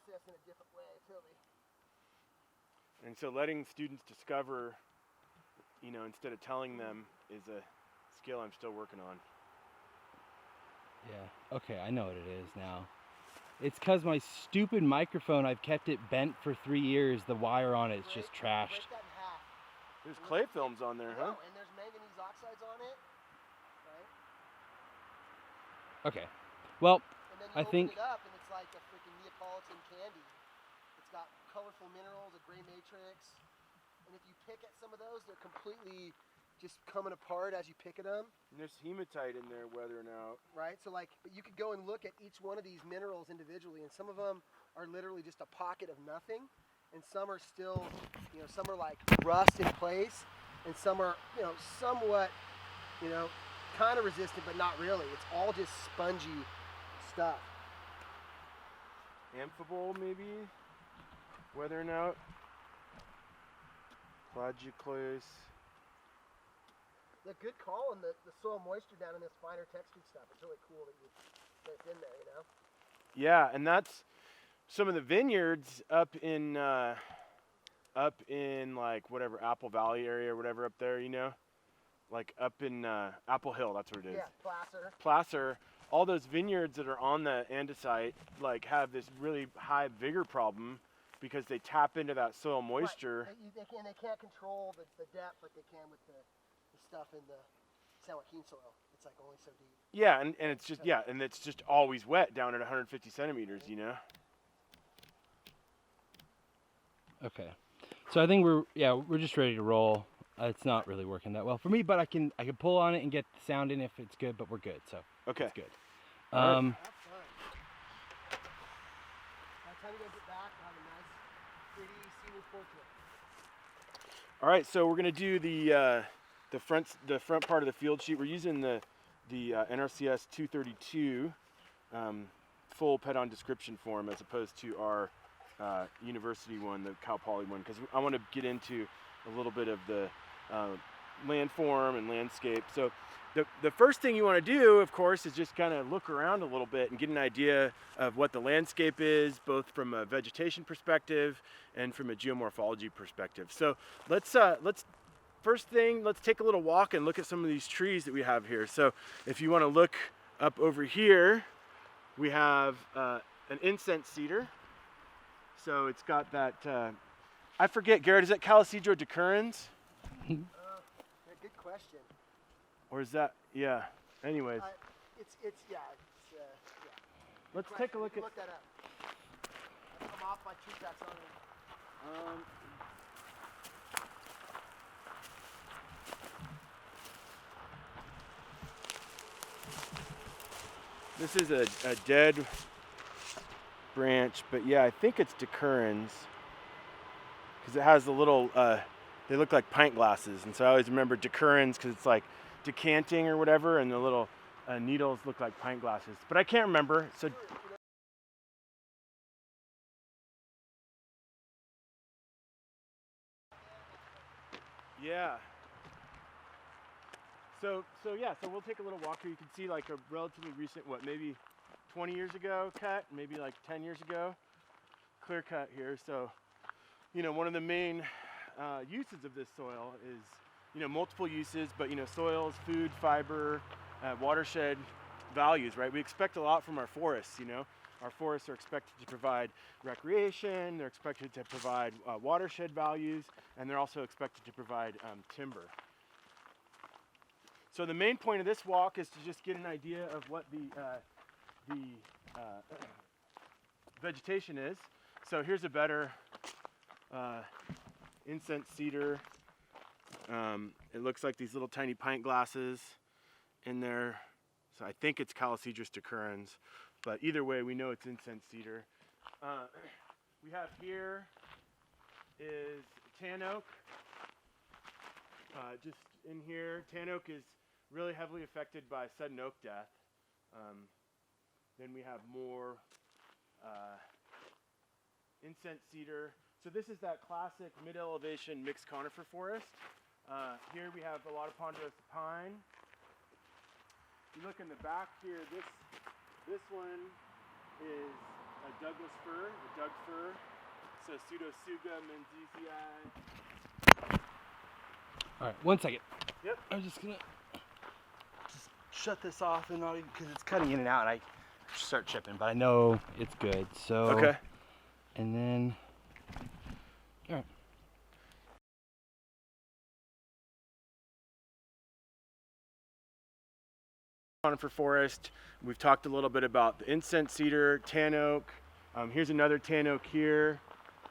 process in a different way, totally. And so letting students discover, you know, instead of telling them is a skill I'm still working on. Yeah, okay, I know what it is now. It's because my stupid microphone, I've kept it bent for 3 years. The wire on it's just trashed. Break that in half. There's clay films on there, huh? And there's manganese oxides on it, right? Okay, well, And then you I open think... it up and it's like a freaking Neapolitan candy. It's got colorful minerals, a gray matrix. And if you pick at some of those, they're completely just coming apart as you pick at them. And there's hematite in there weathering out. Right, so like, but you could go and look at each one of these minerals individually, and some of them are literally just a pocket of nothing, and some are still, you know, some are like rust in place, and some are, you know, somewhat, you know, kind of resistant, but not really. It's all just spongy stuff. Amphibole, maybe? Weathering out. Plagioclase. The good call on the soil moisture down in this finer textured stuff. It's really cool that it's in there, you know? Yeah, and that's some of the vineyards up in like whatever, Apple Valley area or whatever up there, you know? Like up in Apple Hill, that's where it is. Yeah, Placer. Placer. All those vineyards that are on the andesite like have this really high vigor problem because they tap into that soil moisture. Right. They can't control the depth like they can with the stuff in the San Joaquin soil. It's like only so deep. Yeah, and it's just, yeah, and it's just always wet down at 150 centimeters, you know? Okay, so I think we're just ready to roll. It's not really working that well for me, but I can pull on it and get the sound in if it's good, but we're good, so okay. it's good. Have fun. By the time you guys get back, we'll have a nice, pretty scenic portrait. All right, so we're gonna do the front part of the field sheet. We're using the NRCS 232 full pet-on description form as opposed to our university one, the Cal Poly one, because I want to get into a little bit of the landform and landscape. So the first thing you want to do, of course, is just kind of look around a little bit and get an idea of what the landscape is, both from a vegetation perspective and from a geomorphology perspective. So let's first thing, let's take a little walk and look at some of these trees that we have here. So if you want to look up over here, we have an incense cedar. So it's got that, I forget, Garrett, is that Calicidro decurrens? Yeah, good question. Or is that, yeah, anyways. Yeah. Let's take a look at. Look that up. I'm off my tree taxonomy. This is a dead branch, but yeah, I think it's decurrens because it has the little, they look like pint glasses, and so I always remember decurrens because it's like decanting or whatever, and the little needles look like pint glasses, but I can't remember. So yeah. So we'll take a little walk here. You can see like a relatively recent, maybe 20 years ago cut, maybe like 10 years ago, clear cut here. So, you know, one of the main uses of this soil is, multiple uses, but, soils, food, fiber, watershed values, right? We expect a lot from our forests, Our forests are expected to provide recreation, they're expected to provide watershed values, and they're also expected to provide timber. So the main point of this walk is to just get an idea of what the vegetation is. So here's a better incense cedar. It looks like these little tiny pint glasses in there. So I think it's Calicidris decurrens, but either way, we know it's incense cedar. We have here is tan oak. Just in here, tan oak is really heavily affected by sudden oak death. Then we have more incense cedar. So this is that classic mid-elevation mixed conifer forest. Here we have a lot of ponderosa pine. If you look in the back here, this one is Douglas fir, the Doug fir, so Pseudotsuga menzii. All right, 1 second. Yep. I'm just gonna shut this off and not even because it's cutting in and out. And I start chipping, but I know it's good. So Okay. And then, all right. Conifer forest. We've talked a little bit about the incense cedar, tan oak. Here's another tan oak here.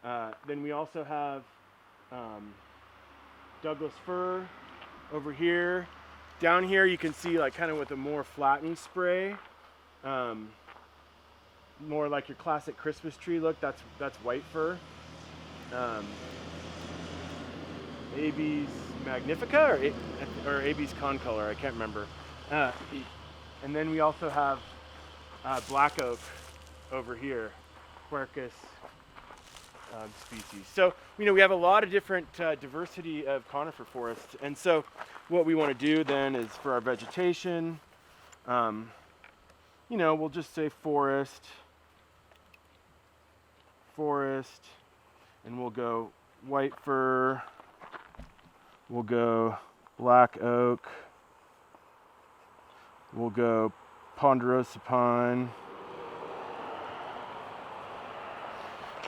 Then we also have Douglas fir over here. Down here you can see like kind of with a more flattened spray, more like your classic Christmas tree look. That's white fir. Abies magnifica or Abies concolor, I can't remember. And then we also have black oak over here, Quercus species. So, we have a lot of different diversity of conifer forests. And so what we want to do then is for our vegetation, we'll just say forest, and we'll go white fir, we'll go black oak, we'll go ponderosa pine,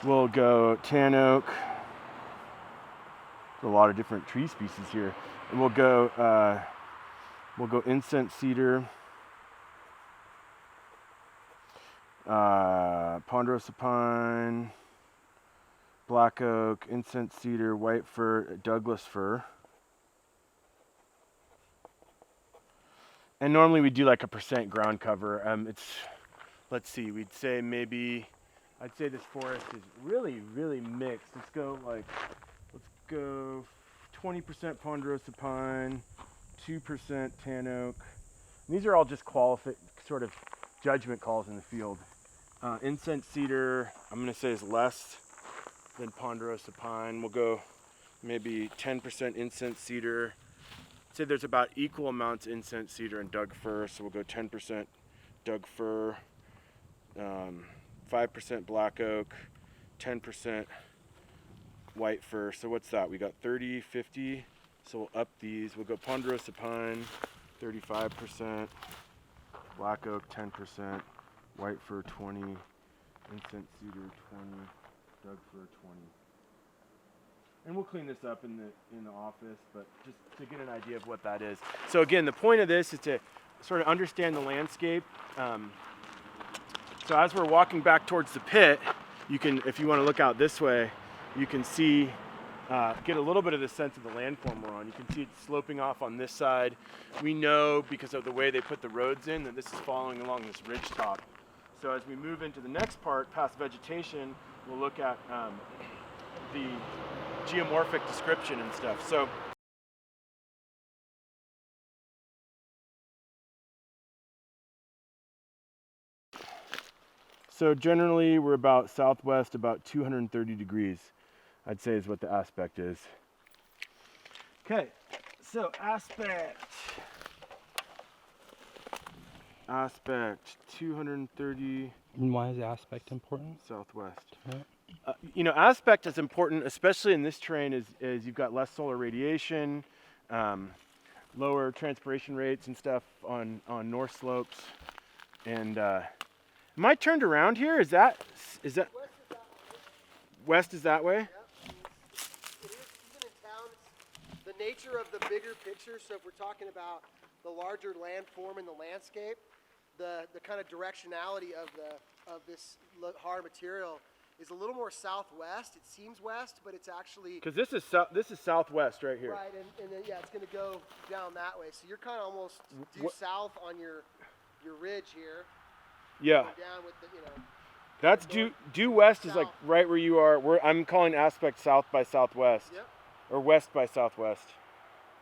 we'll go tan oak. There's a lot of different tree species here, and we'll go incense cedar, ponderosa pine, black oak, incense cedar, white fir, Douglas fir. And normally we do like a % ground cover. Let's see, I'd say this forest is really, really mixed. Let's go 20% ponderosa pine, 2% tan oak. And these are all just sort of judgment calls in the field. Incense cedar, I'm gonna say is less than ponderosa pine. We'll go maybe 10% incense cedar. Say there's about equal amounts incense cedar and Doug fir, so we'll go 10% Doug fir, 5% black oak, 10% white fir. So what's that? We got 30, 50. So we'll up these. We'll go ponderosa pine, 35%, black oak 10%, white fir 20, incense cedar 20, Doug fir 20. And we'll clean this up in the office, but just to get an idea of what that is. So again, the point of this is to sort of understand the landscape. So as we're walking back towards the pit, you can, if you want to look out this way, you can see, get a little bit of the sense of the landform we're on. You can see it sloping off on this side. We know because of the way they put the roads in that this is following along this ridge top. So as we move into the next part, past vegetation, we'll look at the geomorphic description and stuff. So generally we're about southwest, about 230 degrees, I'd say is what the aspect is. Okay, so aspect 230. And why is aspect important? Southwest. Yeah. Aspect is important, especially in this terrain, is you've got less solar radiation, lower transpiration rates and stuff on north slopes. And am I turned around here? Is that west is that way? Yep. It is, even in town, it's the nature of the bigger picture. So if we're talking about the larger landform in the landscape, the kind of directionality of this hard material is a little more southwest. It seems west, but it's actually Because this is southwest right here. right, and then it's going to go down that way. So you're kind of almost due south on your ridge here. Yeah. Going down with the That's due west is like South. right where you are. I'm calling aspect south by southwest. Yep. Or west by southwest.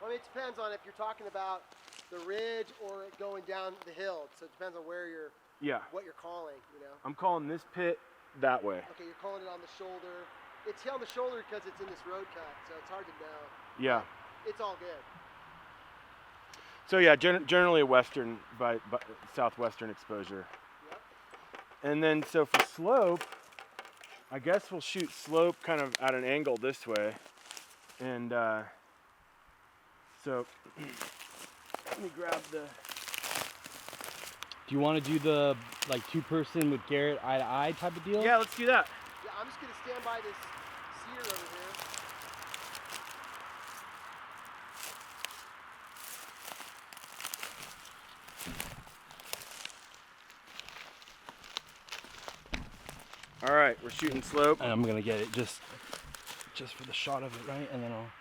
Well, I mean, it depends on if you're talking about the ridge or it going down the hill. So it depends on what you're calling, I'm calling this pit that way. Okay, you're calling it on the shoulder. It's on the shoulder because it's in this road cut, so it's hard to know. Yeah. It's all good. So yeah, generally a western by southwestern exposure. Yep. And then so for slope, I guess we'll shoot slope kind of at an angle this way. And so let me grab the... Do you want to do the like 2-person with Garrett eye to eye type of deal? Yeah, let's do that. Yeah, I'm just gonna stand by this sear over here. All right, we're shooting slope. And I'm gonna get it just for the shot of it, right? And then I'll get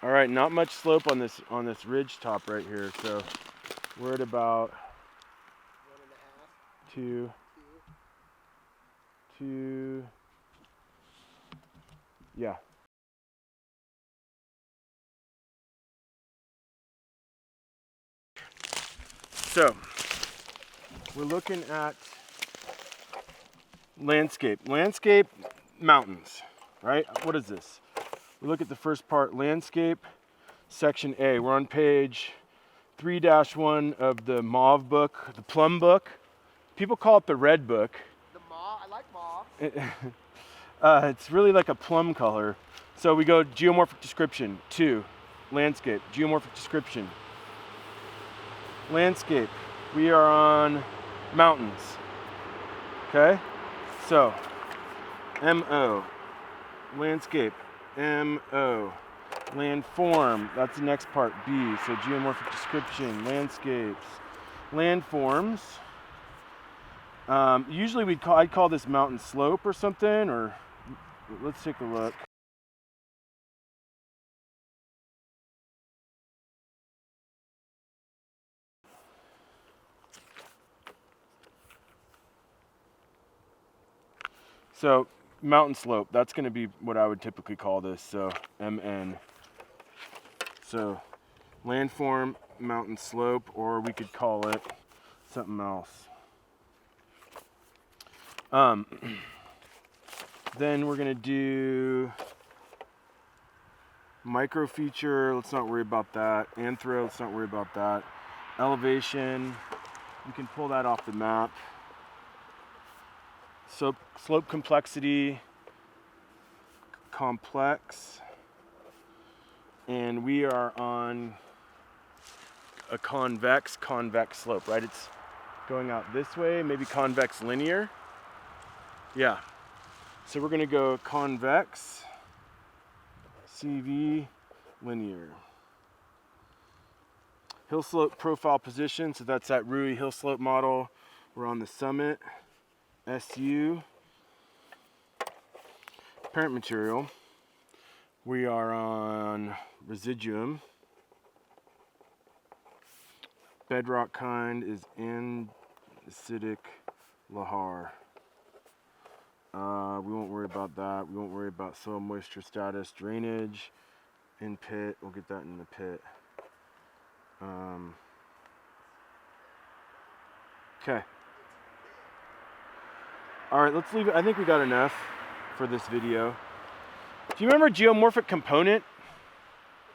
All right, not much slope on this ridge top right here. So we're at about 1.5, 2. 2. Yeah. So we're looking at landscape. Landscape, mountains, right? What is this? We look at the first part, landscape, section A. We're on page 3-1 of the mauve book, the plum book. People call it the red book. The mauve, I like mauve. It's really like a plum color. So we go geomorphic description, 2, landscape, geomorphic description. Landscape, we are on mountains, okay? So, MO, landscape, MO. Landform, that's the next part, B. So geomorphic description, landscapes, landforms. Usually I'd call this mountain slope or something, or let's take a look. So mountain slope, that's going to be what I would typically call this, so MN. So landform, mountain slope, or we could call it something else. Then we're going to do micro feature, let's not worry about that. Anthro, let's not worry about that. Elevation, you can pull that off the map. So slope complexity, complex, and we are on a convex slope, right? It's going out this way, maybe convex linear. Yeah. So we're gonna go convex, CV, linear. Hill slope profile position, so that's that Rui hill slope model. We're on the summit. SU, parent material, we are on residuum, bedrock kind is andesitic lahar. We won't worry about that, we won't worry about soil moisture status, drainage, in pit, we'll get that in the pit. Okay. All right, let's leave it. I think we got enough for this video. Do you remember geomorphic component?